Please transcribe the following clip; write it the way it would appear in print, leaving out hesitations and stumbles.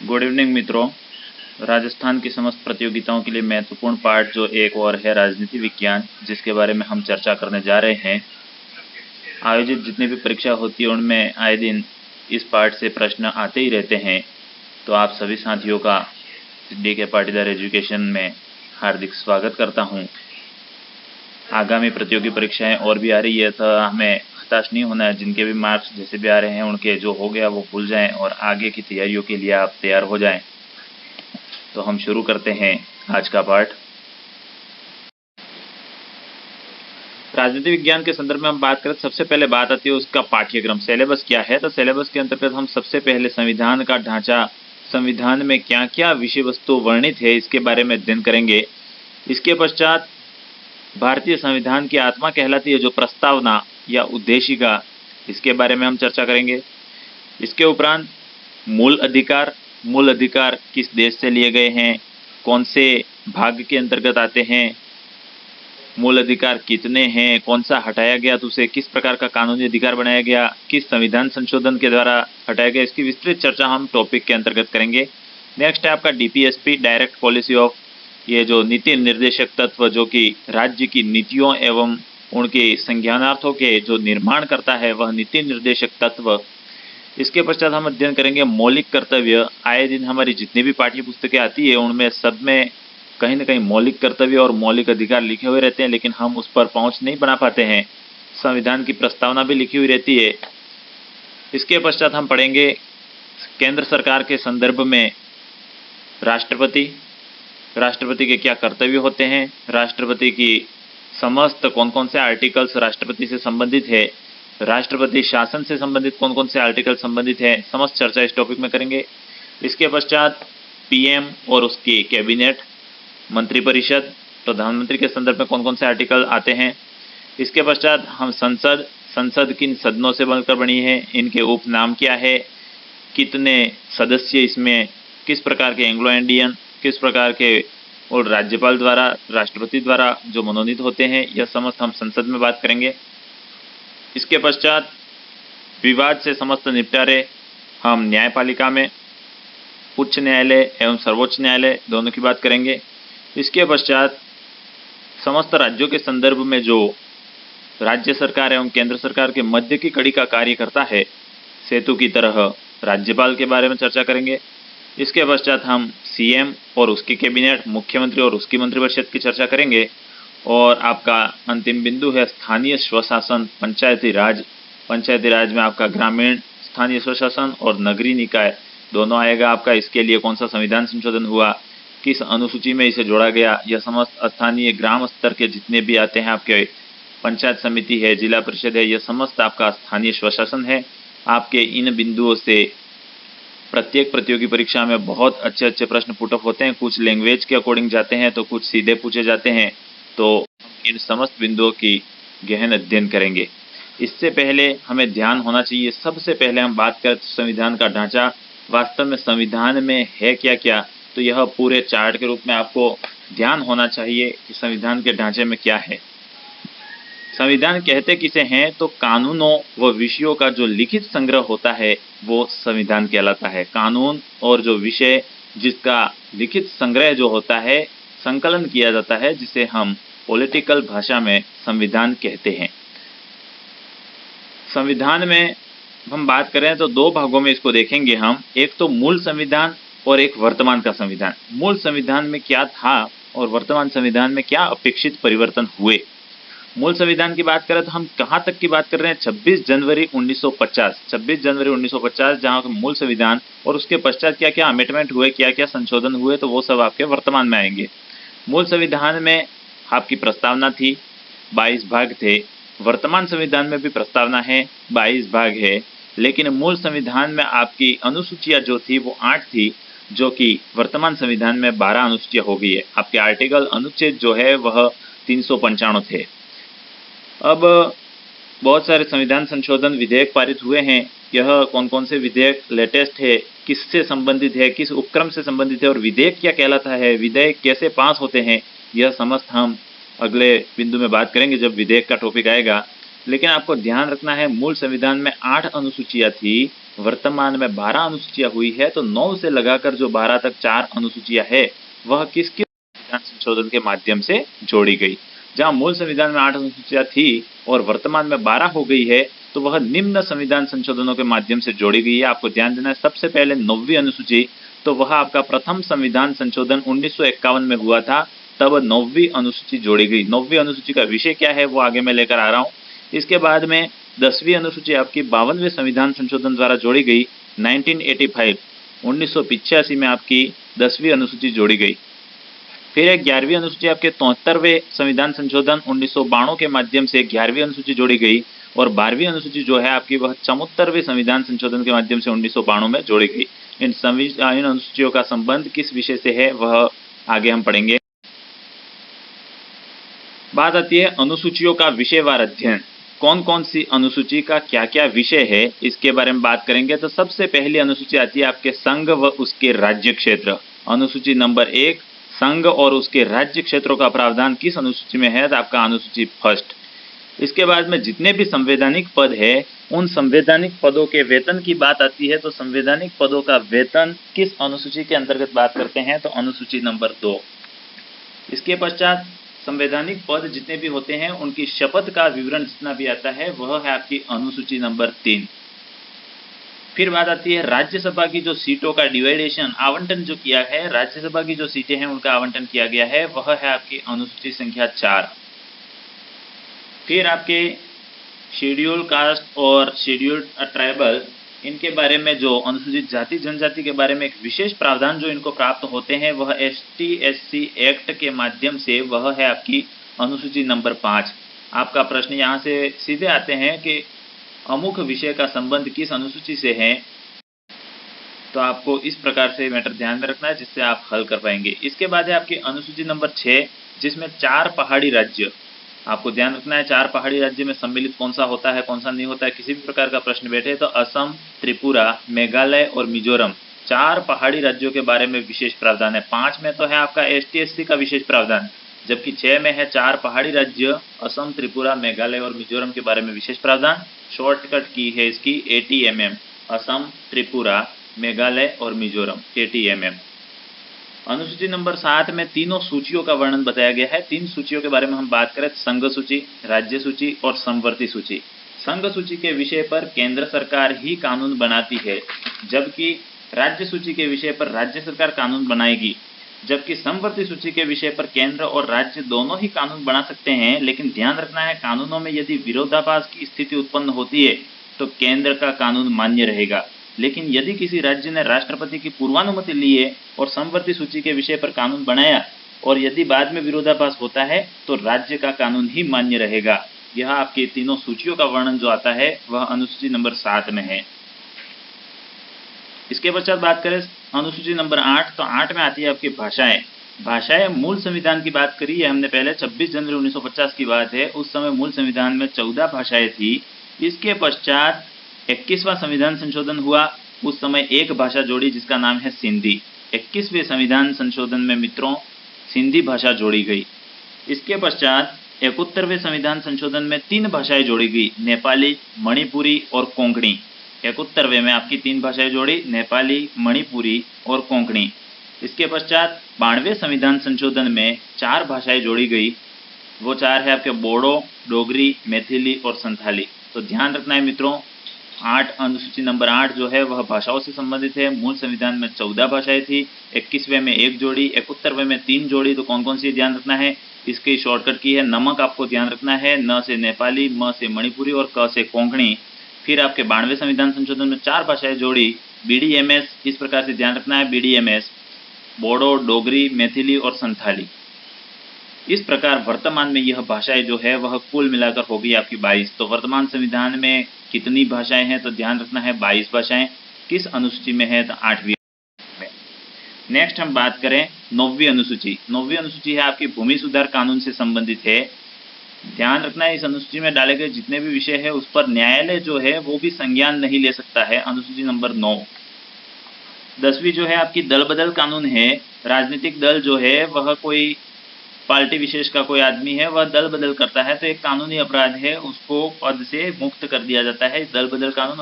Good evening मित्रों। राजस्थान की समस्त प्रतियोगिताओं के लिए महत्वपूर्ण पाठ जो एक और है राजनीति विज्ञान, जिसके बारे में हम चर्चा करने जा रहे हैं। आयोजित जितनी भी परीक्षा होती है उनमें आए दिन इस पाठ से प्रश्न आते ही रहते हैं। तो आप सभी साथियों का DK पाटीदार एजुकेशन में हार्दिक स्वागत करता हूं। आगामी प्रतियोगी परीक्षाएं और भी आ रही है, तो हमें हताश नहीं होना है। जिनके भी मार्क्स जैसे भी आ रहे हैं उनके जो हो गया वो भूल जाएं और आगे की तैयारियों के लिए आप तैयार हो जाएं। तो हम शुरू करते हैं आज का पाठ। राजनीति विज्ञान के संदर्भ में हम बात करें, सबसे पहले बात आती है उसका पाठ्यक्रम, सिलेबस क्या है। तो सिलेबस के अंतर्गत हम सबसे पहले संविधान का ढांचा, संविधान में क्या क्या विषय वस्तु वर्णित है इसके बारे में अध्ययन करेंगे। इसके पश्चात भारतीय संविधान की आत्मा कहलाती है जो प्रस्तावना या उद्देशिका, इसके बारे में हम चर्चा करेंगे। इसके उपरांत मूल अधिकार किस देश से लिए गए हैं, कौन से भाग के अंतर्गत आते हैं, मूल अधिकार कितने हैं, कौन सा हटाया गया तो उसे किस प्रकार का कानूनी अधिकार बनाया गया, किस संविधान संशोधन के द्वारा हटाया गया, इसकी विस्तृत चर्चा हम टॉपिक के अंतर्गत करेंगे। नेक्स्ट है आपका DPSP, डायरेक्ट पॉलिसी ऑफ, ये जो नीति निर्देशक तत्व जो कि राज्य की नीतियों एवं उनके संज्ञानार्थों के जो निर्माण करता है वह नीति निर्देशक तत्व। इसके पश्चात हम अध्ययन करेंगे मौलिक कर्तव्य। आए दिन हमारी जितनी भी पाठ्य पुस्तकें आती है उनमें सब में कहीं ना कहीं मौलिक कर्तव्य और मौलिक अधिकार लिखे हुए रहते हैं, लेकिन हम उस पर पहुंच नहीं बना पाते हैं। संविधान की प्रस्तावना भी लिखी हुई रहती है। इसके पश्चात हम पढ़ेंगे केंद्र सरकार के संदर्भ में राष्ट्रपति के क्या कर्तव्य होते हैं, राष्ट्रपति की समस्त कौन कौन से आर्टिकल्स राष्ट्रपति से संबंधित है, राष्ट्रपति शासन से संबंधित कौन कौन से आर्टिकल संबंधित है, समस्त चर्चा इस टॉपिक में करेंगे। इसके पश्चात PM और उसकी कैबिनेट, मंत्रिपरिषद, प्रधानमंत्री के संदर्भ में कौन कौन से आर्टिकल आते हैं। इसके पश्चात हम संसद किन सदनों से बनकर बनी है, इनके उपनाम क्या है, कितने सदस्य इसमें, किस प्रकार के एंग्लो इंडियन, किस प्रकार के और राज्यपाल द्वारा, राष्ट्रपति द्वारा जो मनोनीत होते हैं, यह समस्त हम संसद में बात करेंगे। इसके पश्चात विवाद से समस्त निपटारे हम न्यायपालिका में, उच्च न्यायालय एवं सर्वोच्च न्यायालय दोनों की बात करेंगे। इसके पश्चात समस्त राज्यों के संदर्भ में जो राज्य सरकार एवं केंद्र सरकार के मध्य की कड़ी का कार्य करता है, सेतु की तरह राज्यपाल के बारे में चर्चा करेंगे। इसके पश्चात हम CM और उसकी कैबिनेट, मुख्यमंत्री और उसकी मंत्रिपरिषद की चर्चा करेंगे। और आपका अंतिम बिंदु है स्थानीय स्वशासन, पंचायती राज में आपका ग्रामीण स्थानीय स्वशासन और नगरीय निकाय दोनों आएगा आपका। इसके लिए कौन सा संविधान संशोधन हुआ, किस अनुसूची में इसे जोड़ा गया, यह समस्त स्थानीय ग्राम स्तर के जितने भी आते हैं, आपके पंचायत समिति है, जिला परिषद है, यह समस्त आपका स्थानीय स्वशासन है। आपके इन बिंदुओं से प्रत्येक प्रतियोगी परीक्षा में बहुत अच्छे अच्छे प्रश्न पुटअप होते हैं। कुछ लैंग्वेज के अकॉर्डिंग जाते हैं तो कुछ सीधे पूछे जाते हैं। तो इन समस्त बिंदुओं की गहन अध्ययन करेंगे। इससे पहले हमें ध्यान होना चाहिए, सबसे पहले हम बात करें तो संविधान का ढांचा, वास्तव में संविधान में है क्या क्या, तो यह पूरे चार्ट के रूप में आपको ध्यान होना चाहिए कि संविधान के ढांचे में क्या है। संविधान कहते किसे हैं, तो कानूनों व विषयों का जो लिखित संग्रह होता है वो संविधान कहलाता है। कानून और जो विषय जिसका लिखित संग्रह जो होता है, संकलन किया जाता है, जिसे हम पॉलिटिकल भाषा में संविधान कहते हैं। संविधान में हम बात करें तो दो भागों में इसको देखेंगे हम, एक तो मूल संविधान और एक वर्तमान का संविधान। मूल संविधान में क्या था और वर्तमान संविधान में क्या अपेक्षित परिवर्तन हुए। मूल संविधान की बात करें तो हम कहाँ तक की बात कर रहे हैं, 26 जनवरी 1950, जहाँ मूल संविधान और उसके पश्चात क्या क्या अमेंडमेंट हुए, क्या क्या संशोधन हुए, तो वो सब आपके वर्तमान में आएंगे। मूल संविधान में आपकी प्रस्तावना थी, 22 भाग थे। वर्तमान संविधान में भी प्रस्तावना है, 22 भाग है, लेकिन मूल संविधान में आपकी अनुसूचियाँ जो थी वो 8 थी, जो कि वर्तमान संविधान में 12 अनुसूचियाँ हो गई है। आपके आर्टिकल, अनुच्छेद जो है वह 395 थे। अब बहुत सारे संविधान संशोधन विधेयक पारित हुए हैं। यह कौन कौन से विधेयक लेटेस्ट है, किससे संबंधित है, किस उपक्रम से संबंधित है और विधेयक क्या कहलाता है, विधेयक कैसे पास होते हैं, यह समस्त हम अगले बिंदु में बात करेंगे जब विधेयक का टॉपिक आएगा। लेकिन आपको ध्यान रखना है, मूल संविधान में 8 अनुसूचियाँ थी, वर्तमान में 12 अनुसूचियां हुई है, तो 9 से लगाकर जो 12 तक 4 अनुसूचियां है, वह किसके संविधान संशोधन के माध्यम से जोड़ी गई। जहां मूल संविधान में 8 अनुसूचियां थी और वर्तमान में 12 हो गई है, तो वह निम्न संविधान संशोधनों के माध्यम से जोड़ी गई है। आपको ध्यान देना है, सबसे पहले 9वीं अनुसूची, तो वह आपका प्रथम संविधान संशोधन 1951 में हुआ था, तब 9वीं अनुसूची जोड़ी गई। 9वीं अनुसूची का विषय क्या है वो आगे मैं लेकर आ रहा हूँ। इसके बाद में 10वीं अनुसूची आपकी 52वें संविधान संशोधन द्वारा जोड़ी गई 1985 1985 में आपकी 10वीं अनुसूची जोड़ी गई। फिर एक 11वीं अनुसूची आपके 73वें संविधान संशोधन 1992 के माध्यम से 11वीं अनुसूची जोड़ी गई और 12वीं अनुसूची जो है आपकी वह 74वें संविधान संशोधन के माध्यम से 1992 में जोड़ी गई। इन अनुसूचियों का संबंध किस विषय से है वह आगे हम पढ़ेंगे। बात आती है अनुसूचियों का विषयवार अध्ययन। कौन कौन सी अनुसूची का क्या क्या विषय है इसके बारे में बात करेंगे। तो सबसे पहली अनुसूची आती है आपके संघ व उसके राज्य क्षेत्र। अनुसूची नंबर 1, संघ और उसके राज्य क्षेत्रों का प्रावधान किस अनुसूची में है, तो आपका अनुसूची फर्स्ट। इसके बाद में जितने भी संवैधानिक पद है, उन संवैधानिक पदों के वेतन की बात आती है, तो संवैधानिक पदों का वेतन किस अनुसूची के अंतर्गत बात करते हैं, तो अनुसूची नंबर 2। इसके पश्चात संवैधानिक पद जितने भी होते हैं उनकी शपथ का विवरण जितना भी आता है वह है आपकी अनुसूची नंबर 3। फिर बात आती है राज्यसभा की जो सीटों का डिवाइडेशन आवंटन जो किया है, राज्यसभा की जो सीटें हैं उनका आवंटन किया गया है, वह है आपकी अनुसूची संख्या 4। फिर आपके शेड्यूल कास्ट और शेड्यूल्ड ट्राइबल, इनके बारे में जो अनुसूचित जाति जनजाति के बारे में एक विशेष प्रावधान जो इनको प्राप्त होते हैं वह ST/SC एक्ट के माध्यम से, वह है आपकी अनुसूची नंबर 5। आपका प्रश्न यहाँ से सीधे आते हैं कि अमुक विषय का संबंध किस अनुसूची से है, तो आपको इस प्रकार से मैटर ध्यान में रखना है जिससे आप हल कर पाएंगे। इसके बाद है आपकी अनुसूची नंबर 6, जिसमें 4 पहाड़ी राज्य, आपको ध्यान रखना है 4 पहाड़ी राज्य में सम्मिलित कौन सा होता है कौन सा नहीं होता है। किसी भी प्रकार का प्रश्न बैठे तो असम, त्रिपुरा, मेघालय और मिजोरम, 4 पहाड़ी राज्यों के बारे में विशेष प्रावधान है। 5 में तो है आपका ST/SC का विशेष प्रावधान, जबकि 6 में है 4 पहाड़ी राज्य असम, त्रिपुरा, मेघालय और मिजोरम के बारे में विशेष प्रावधान। शॉर्टकट की है इसकी ATMM, असम, त्रिपुरा, मेघालय और मिजोरम, ATMM। अनुसूची नंबर 7 में तीनों सूचियों का वर्णन बताया गया है। 3 सूचियों के बारे में हम बात करें, संघ सूची, राज्य सूची और समवर्ती सूची। संघ सूची के विषय पर केंद्र सरकार ही कानून बनाती है, जबकि राज्य सूची के विषय पर राज्य सरकार कानून बनाएगी। जबकि समवर्ती सूची के विषय पर केंद्र और राज्य दोनों ही कानून बना सकते हैं, लेकिन ध्यान रखना है कानूनों में यदि विरोधाभास की स्थिति उत्पन्न होती है तो केंद्र का कानून मान्य रहेगा। लेकिन यदि किसी राज्य ने राष्ट्रपति की पूर्वानुमति ली है और समवर्ती सूची के विषय पर कानून बनाया और यदि बाद में विरोधाभास होता है तो राज्य का कानून ही मान्य रहेगा। यह आपकी तीनों सूचियों का वर्णन जो आता है वह अनुसूची नंबर 7 में है। इसके पश्चात बात करें अनुसूची नंबर 8, तो 8 में आती है आपकी भाषाएं। भाषाएं मूल संविधान की बात करी है हमने पहले, 26 जनवरी 1950 की बात है। उस समय मूल संविधान में 14 भाषाएं थी। इसके पश्चात 21वां संविधान संशोधन हुआ, उस समय एक भाषा जोड़ी जिसका नाम है सिंधी। 21वें संविधान संशोधन में मित्रों सिंधी भाषा जोड़ी गई। इसके पश्चात 71वें संविधान संशोधन में 3 भाषाएं जोड़ी गई, नेपाली, मणिपुरी और कोंकणी। 71वें में आपकी 3 भाषाएं जोड़ी, नेपाली, मणिपुरी और कोंकणी। इसके पश्चात 92वें संविधान संशोधन में 4 भाषाएं जोड़ी गई, वो 4 है आपके बोडो, डोगरी, मैथिली और संथाली। तो ध्यान रखना है मित्रों, 8 अनुसूची नंबर 8 जो है वह भाषाओं से संबंधित है। मूल संविधान में 14 भाषाएं थी, 21वें में 1 जोड़ी, 71वें में 3 जोड़ी। तो कौन कौन सी ध्यान रखना है, इसकी शॉर्टकट की है नमक, आपको ध्यान रखना है, न से नेपाली, म से मणिपुरी और क से कोंकणी। फिर आपके 92वें संविधान संशोधन में 4 भाषाएं जोड़ी, BDMS, इस प्रकार से ध्यान रखना है, BDMS, बोडो, डोगरी, मैथिली और संथाली। इस प्रकार वर्तमान में यह भाषाएं जो है वह कुल मिलाकर होगी आपकी 22। तो वर्तमान संविधान में कितनी भाषाएं हैं, तो ध्यान रखना है 22 भाषाएं। किस अनुसूची में है, तो 8वीं में। नेक्स्ट हम बात करें 9वीं अनुसूची। 9वीं अनुसूची है आपकी भूमि सुधार कानून से संबंधित है। ध्यान रखना है इस अनुसूची में डाले गए जितने भी विषय है उस पर न्यायालय जो है वो भी संज्ञान नहीं ले सकता है। अनुसूची नंबर 9। 10वीं जो है आपकी दल बदल कानून है। राजनीतिक दल जो है वह कोई पार्टी विशेष का कोई आदमी है वह दल बदल करता है तो एक कानूनी अपराध है, उसको पद से मुक्त कर दिया जाता है। इस दल बदल कानून